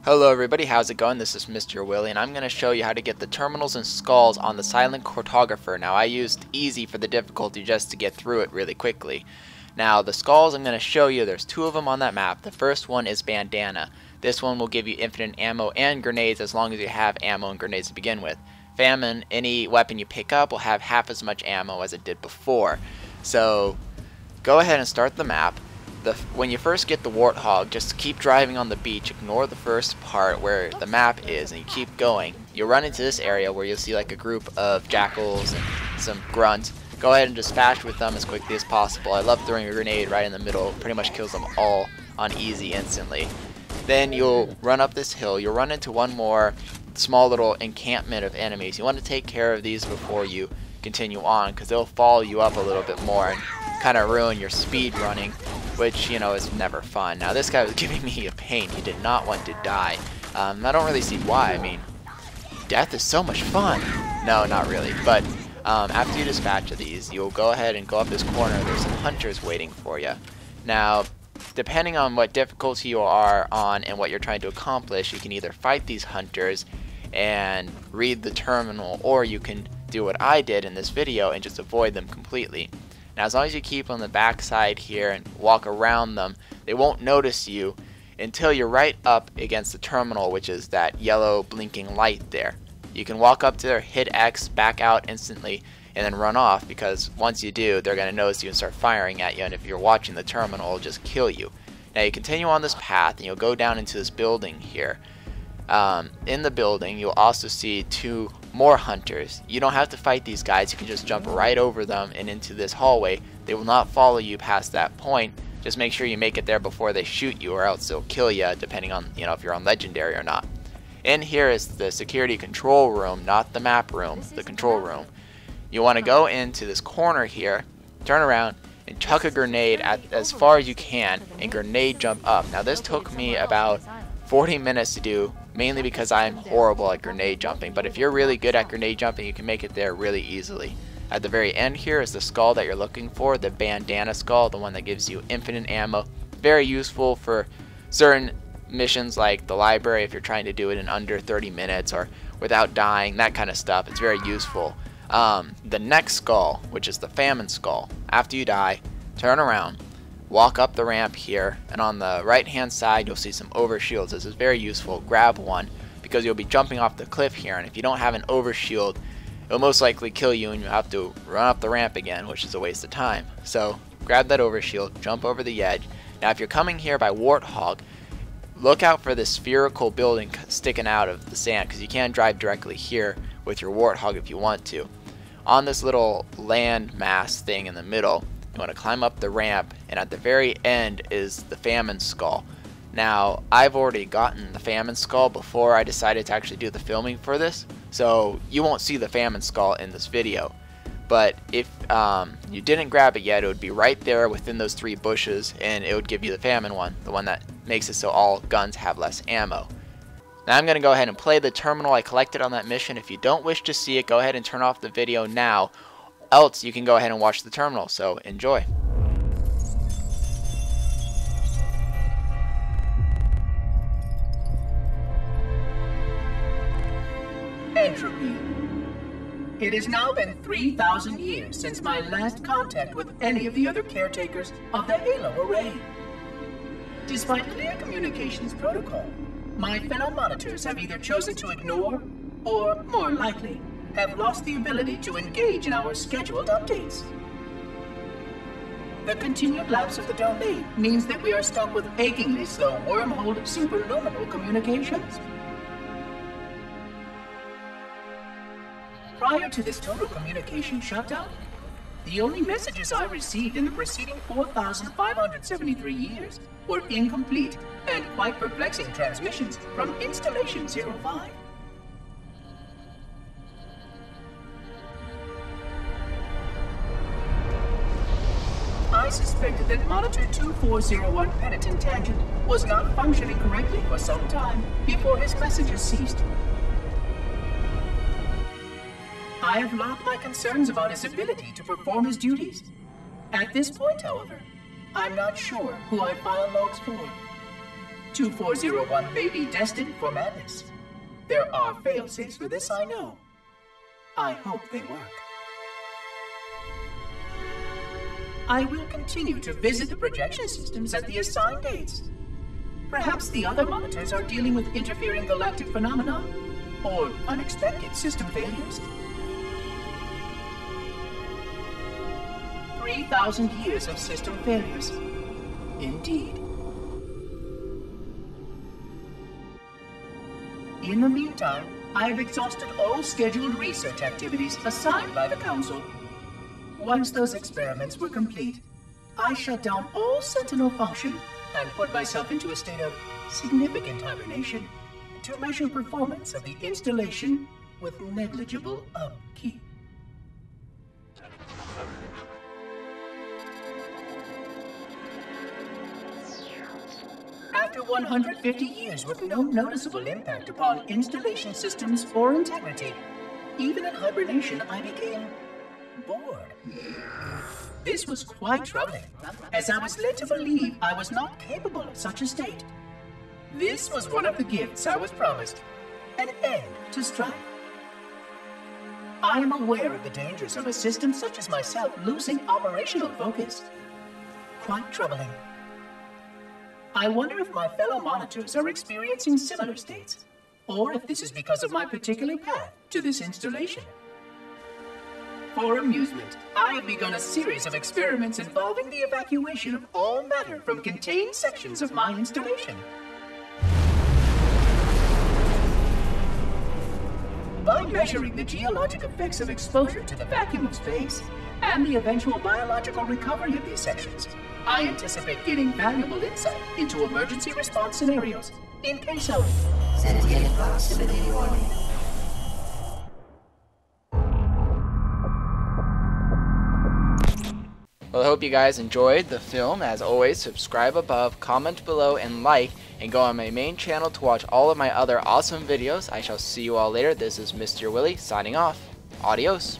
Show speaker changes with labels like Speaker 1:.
Speaker 1: Hello everybody, how's it going? This is MrYourWilly and I'm going to show you how to get the terminals and skulls on the Silent Cartographer. Now I used easy for the difficulty just to get through it really quickly. Now the skulls I'm going to show you, there's two of them on that map. The first one is Bandanna. This one will give you infinite ammo and grenades as long as you have ammo and grenades to begin with. Famine, any weapon you pick up will have half as much ammo as it did before. So go ahead and start the map. When you first get the Warthog, just keep driving on the beach, ignore the first part where the map is, and you keep going. You'll run into this area where you'll see like a group of jackals and some grunts. Go ahead and dispatch with them as quickly as possible. I love throwing a grenade right in the middle, pretty much kills them all on easy instantly. Then you'll run up this hill, you'll run into one more small little encampment of enemies. You want to take care of these before you continue on, because they'll follow you up a little bit more and kind of ruin your speed running, which, you know, is never fun. Now this guy was giving me a pain. He did not want to die. I don't really see why. I mean, death is so much fun. No, not really. But after you dispatch of these, you'll go ahead and go up this corner. There's some hunters waiting for you. Now, depending on what difficulty you are on and what you're trying to accomplish, you can either fight these hunters and read the terminal, or you can do what I did in this video and just avoid them completely. Now as long as you keep on the back side here and walk around them, they won't notice you until you're right up against the terminal, which is that yellow blinking light there. You can walk up to there, hit X, back out instantly, and then run off, because once you do, they're going to notice you and start firing at you, and if you're watching the terminal, it'll just kill you. Now you continue on this path and you'll go down into this building here. In the building you'll also see two more hunters. You don't have to fight these guys, you can just jump right over them and into this hallway. They will not follow you past that point. Just make sure you make it there before they shoot you, or else they'll kill you, depending on, you know, if you're on legendary or not. In here is the security control room, not the map room, the control room. You want to go into this corner here, turn around and chuck a grenade as far as you can and grenade jump up. Now this took me about 40 minutes to do, mainly because I'm horrible at grenade jumping, but if you're really good at grenade jumping, you can make it there really easily. At the very end here is the skull that you're looking for, the Bandanna skull, the one that gives you infinite ammo. Very useful for certain missions like the library, if you're trying to do it in under 30 minutes or without dying, that kind of stuff. It's very useful. The next skull, which is the Famine skull, after you die, turn around, walk up the ramp here, and on the right hand side you'll see some overshields. This is very useful. Grab one, because you'll be jumping off the cliff here, and if you don't have an overshield, it'll most likely kill you and you'll have to run up the ramp again, which is a waste of time. So grab that overshield, jump over the edge. Now if you're coming here by Warthog, look out for this spherical building sticking out of the sand, because you can drive directly here with your Warthog if you want to. On this little land mass thing in the middle, you want to climb up the ramp, and at the very end is the Famine skull. Now I've already gotten the Famine skull before I decided to actually do the filming for this, so you won't see the Famine skull in this video. But if you didn't grab it yet, it would be right there within those three bushes, and it would give you the Famine one, the one that makes it so all guns have less ammo. Now I'm going to go ahead and play the terminal I collected on that mission. If you don't wish to see it, go ahead and turn off the video now. Else you can go ahead and watch the terminal, so enjoy.
Speaker 2: Entropy. It has now been 3,000 years since my last contact with any of the other caretakers of the Halo Array. Despite clear communications protocol, my fellow monitors have either chosen to ignore, or, more likely, have lost the ability to engage in our scheduled updates. The continued lapse of the domain means that we are stuck with achingly slow wormhole superluminal communications. Prior to this total communication shutdown, the only messages I received in the preceding 4,573 years were incomplete and quite perplexing transmissions from Installation 05. I suspected that Monitor 2401 Penitent Tangent was not functioning correctly for some time before his messages ceased. I have logged my concerns about his ability to perform his duties. At this point, however, I'm not sure who I file logs for. 2401 may be destined for madness. There are fail-safes for this, I know. I hope they work. I will continue to visit the projection systems at the assigned dates. Perhaps the other monitors are dealing with interfering galactic phenomena or unexpected system failures. 3,000 years of system failures. Indeed. In the meantime, I have exhausted all scheduled research activities assigned by the Council. Once those experiments were complete, I shut down all Sentinel function and put myself into a state of significant hibernation to measure performance of the installation with negligible upkeep. After 150 years with no noticeable impact upon installation systems or integrity, even in hibernation I became bored. This was quite troubling, as I was led to believe I was not capable of such a state. This was one of the gifts I was promised, an end to strife. I am aware of the dangers of a system such as myself losing operational focus. Quite troubling. I wonder if my fellow monitors are experiencing similar states, or if this is because of my particular path to this installation. For amusement, I have begun a series of experiments involving the evacuation of all matter from contained sections of my installation. By measuring the geologic effects of exposure to the vacuum of space and the eventual biological recovery of these sections, I anticipate getting valuable insight into emergency response scenarios in case of sentient proximity warning.
Speaker 1: Well, I hope you guys enjoyed the film. As always, subscribe above, comment below, and like, and go on my main channel to watch all of my other awesome videos. I shall see you all later. This is MrYourWilly signing off. Adios.